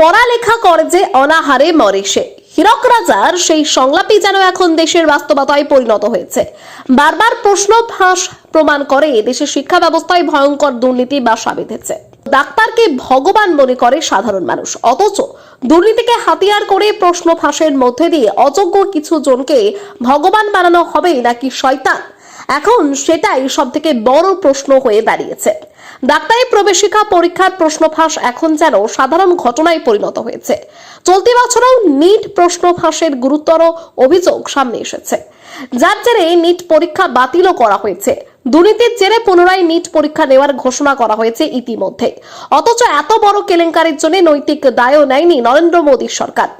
পড়ালেখা করে যে অনাহারে মরে সে। হীরক রাজার সেই সংলাপই যেন এখন দেশের বাস্তবতায় পরিণত হয়েছে। বারবার প্রশ্ন ফাঁস প্রমাণ করে দেশের শিক্ষা ব্যবস্থায় ভয়ঙ্কর দুর্নীতি বাসা বেঁধেছে। ডাক্তারকে ভগবান মনে করে সাধারণ মানুষ, অথচ দুর্নীতিকে হাতিয়ার করে প্রশ্ন ফাঁসের মধ্যে দিয়ে অযোগ্য কিছু জনকে ভগবান বানানো হবে নাকি শয়তান, এখন সেটাই সব থেকে বড় প্রশ্ন হয়ে দাঁড়িয়েছে। ডাক্তারি প্রবেশিকা পরীক্ষার প্রশ্ন ফাঁস এখন যেন সাধারণ ঘটনায় পরিণত হয়েছে। চলতি বছরেও নিট প্রশ্ন ফাঁসের গুরুতর অভিযোগ সামনে এসেছে, যার জেরে নিট পরীক্ষা বাতিলও করা হয়েছে। দুর্নীতির জেরে পুনরায় নিট পরীক্ষা নেওয়ার ঘোষণা করা হয়েছে ইতিমধ্যে, অথচ এত বড় কেলেঙ্কারির জন্য নৈতিক দায়ও নেয়নি নরেন্দ্র মোদীর সরকার।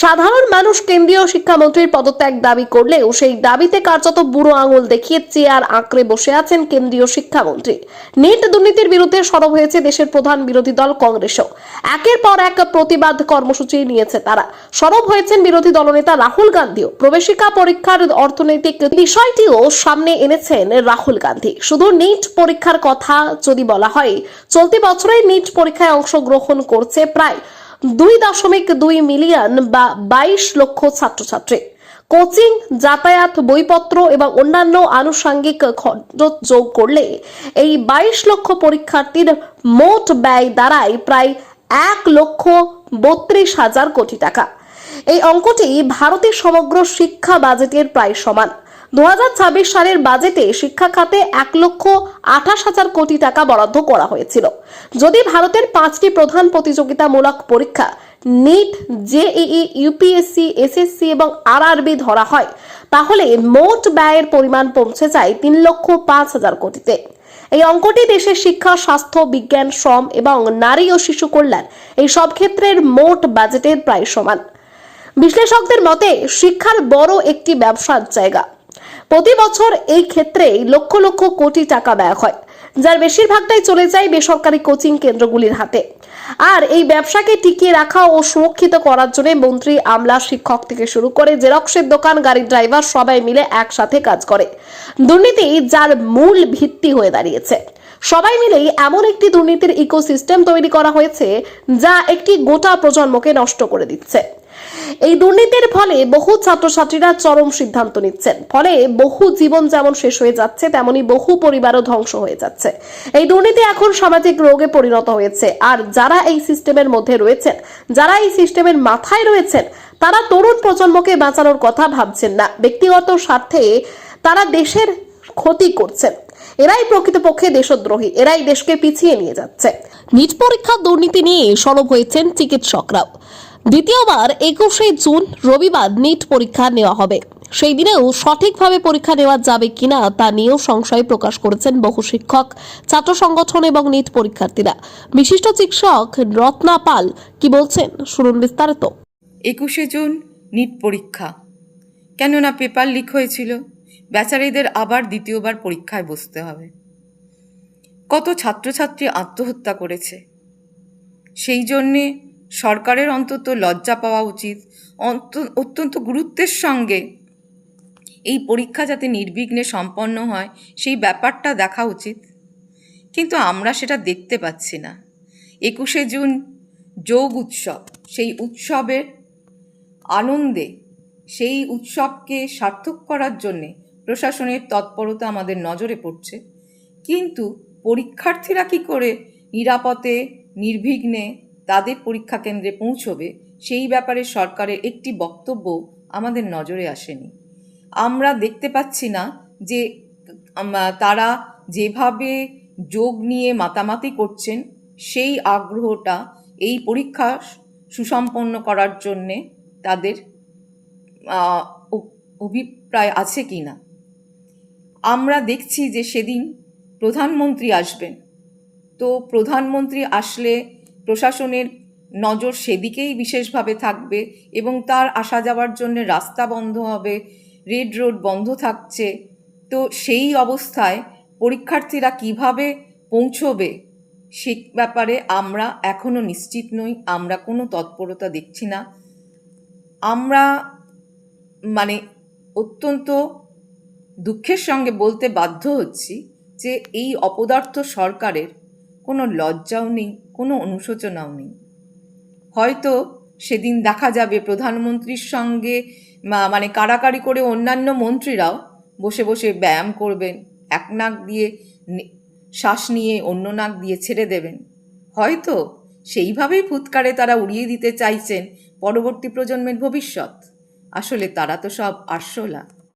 সাধারণ মানুষ কেন্দ্রীয় শিক্ষামন্ত্রীর পদত্যাগ দাবি করলেও সেই দাবিতে কার্যত বুড়ো আঙুল দেখিয়ে চেয়ার আঁকড়ে বসে আছেন কেন্দ্রীয় শিক্ষামন্ত্রী। নিট দুর্নীতির বিরুদ্ধে সরব হয়েছে দেশের প্রধান বিরোধী দল কংগ্রেসও। একের পর এক প্রতিবাদ কর্মসূচি নিয়েছে তারা। সরব হয়েছেন বিরোধী দলনেতা রাহুল গান্ধীও। প্রবেশিকা পরীক্ষার অর্থনৈতিক বিষয়টিও সামনে এনেছেন রাহুল গান্ধী। শুধু নিট পরীক্ষার কথা যদি বলা হয়, চলতি বছরে নিট পরীক্ষায় অংশগ্রহণ করছে প্রায় 2.2 মিলিয়ন বা 22 লক্ষ ছাত্রছাত্রী। কোচিং, যাতায়াত, বইপত্র এবং অন্যান্য আনুষঙ্গিক খরচ যোগ করলে এই 22 লক্ষ পরীক্ষার্থীর মোট ব্যয় দাঁড়ায় প্রায় 1,32,000 কোটি টাকা। এই অঙ্কটি ভারতের সমগ্র শিক্ষা বাজেটের প্রায় সমান। 2026 সালের বাজেটে শিক্ষা খাতে 1,28,000 কোটি টাকা বরাদ্দ করা হয়েছিল। যদি ভারতের 5টি প্রধান প্রতিযোগিতামূলক পরীক্ষা নিট, জেইই, ইউপিএসসি, এসএসসি এবং আরআরবি ধরা হয়, তাহলে মোট ব্যয়ের পরিমাণ পৌঁছে যায় 3,05,000 কোটিতে। এই অঙ্কটি দেশের শিক্ষা, স্বাস্থ্য, বিজ্ঞান, শ্রম এবং নারী ও শিশু কল্যাণ এই সব ক্ষেত্রের মোট বাজেটের প্রায় সমান। বিশ্লেষকদের মতে শিক্ষার বড় একটি ব্যবসার জায়গা। প্রতি বছর এই ক্ষেত্রে লক্ষ লক্ষ কোটি টাকা ব্যয় হয়, যার বেশিরভাগটাই চলে যায় বেসরকারি কোচিং কেন্দ্রগুলির হাতে। আর এই ব্যবসাকে টিকিয়ে রাখা ও সুরক্ষিত করার জন্য মন্ত্রী, আমলা, শিক্ষক থেকে শুরু করে জেরক্সের দোকান, গাড়ির ড্রাইভার সবাই মিলে একসাথে কাজ করে। দুর্নীতি যার মূল ভিত্তি হয়ে দাঁড়িয়েছে। সবাই মিলেই এমন একটি দুর্নীতির ইকোসিস্টেম তৈরি করা হয়েছে যা একটি গোটা প্রজন্মকে নষ্ট করে দিচ্ছে। এই দুর্নীতির ফলে বহু ছাত্রছাত্রীরা চরম সিদ্ধান্ত নিচ্ছেন, ফলে বহু জীবন যেমন শেষ হয়ে যাচ্ছে, তেমনি বহু পরিবারও ধ্বংস হয়ে যাচ্ছে। এই দুর্নীতি এখন সামাজিক রোগে পরিণত হয়েছে। আর যারা এই সিস্টেমের মধ্যে রয়েছেন, যারা এই সিস্টেমের মাথায় রয়েছেন, তারা তরুণ প্রজন্মকে বাঁচানোর কথা ভাবছেন না। ব্যক্তিগত স্বার্থে তারা দেশের ক্ষতি করছেন। এরাই প্রকৃতপক্ষে দেশদ্রোহী, এরাই দেশকে পিছিয়ে নিয়ে যাচ্ছে। নিট পরীক্ষার দুর্নীতি নিয়ে সরব হয়েছেন চিকিৎসকরাও। দ্বিতীয়বার 21শে জুন রবিবার নিট পরীক্ষা নেওয়া হবে। সেই দিনেও সঠিকভাবে পরীক্ষা নেওয়া যাবে কিনা তা নিয়েও সংশয় প্রকাশ করেছেন বহু শিক্ষক, ছাত্র সংগঠন এবং নিট পরীক্ষার্থীরা। বিশিষ্ট চিকিৎসক রত্না পাল কি বলছেন, শুনুন বিস্তারিত। 21শে জুন নিট পরীক্ষা, কেননা পেপার লিক হয়েছিল, বেচারীদের আবার দ্বিতীয়বার পরীক্ষায় বসতে হবে। কত ছাত্রছাত্রী আত্মহত্যা করেছে। সেই জন্যে সরকারের অন্তত লজ্জা পাওয়া উচিত, অত্যন্ত গুরুত্বের সঙ্গে এই পরীক্ষা যাতে নির্বিঘ্নে সম্পন্ন হয় সেই ব্যাপারটা দেখা উচিত। কিন্তু আমরা সেটা দেখতে পাচ্ছি না। 21শে জুন যোগ উৎসব, সেই উৎসবের আনন্দে, সেই উৎসবকে সার্থক করার জন্যে প্রশাসনের তৎপরতা আমাদের নজরে পড়ছে। কিন্তু পরীক্ষার্থীরা কি করে নিরাপদে নির্বিঘ্নে তাদের পরীক্ষা কেন্দ্রে পৌঁছবে, সেই ব্যাপারে সরকারের একটি বক্তব্য আমাদের নজরে আসেনি। আমরা দেখতে পাচ্ছি না যে তারা যেভাবে যোগ নিয়ে মাতামাতি করছেন, সেই আগ্রহটা এই পরীক্ষা সুসম্পন্ন করার জন্যে তাদের অভিপ্রায় আছে কি না। আমরা দেখছি যে সেদিন প্রধানমন্ত্রী আসবেন, তো প্রধানমন্ত্রী আসলে প্রশাসনের নজর সেদিকেই বিশেষভাবে থাকবে এবং তার আসা যাওয়ার জন্য রাস্তা বন্ধ হবে, রেড রোড বন্ধ থাকছে। তো সেই অবস্থায় পরীক্ষার্থীরা কিভাবে পৌঁছবে সে ব্যাপারে আমরা এখনও নিশ্চিত নই। আমরা কোনো তৎপরতা দেখছি না। আমরা অত্যন্ত দুঃখের সঙ্গে বলতে বাধ্য হচ্ছি যে এই অপদার্থ সরকারের কোনো লজ্জাও নেই, কোনো অনুশোচনাও নেই। হয়তো সেদিন দেখা যাবে প্রধানমন্ত্রীর সঙ্গে মানে কাড়াকাড়ি করে অন্যান্য মন্ত্রীরাও বসে বসে ব্যায়াম করবেন, এক নাক দিয়ে শ্বাস নিয়ে অন্য নাক দিয়ে ছেড়ে দেবেন। হয়তো সেইভাবেই ফুৎকারে তারা উড়িয়ে দিতে চাইছেন পরবর্তী প্রজন্মের ভবিষ্যৎ। আসলে তারা তো সব আরশোলা।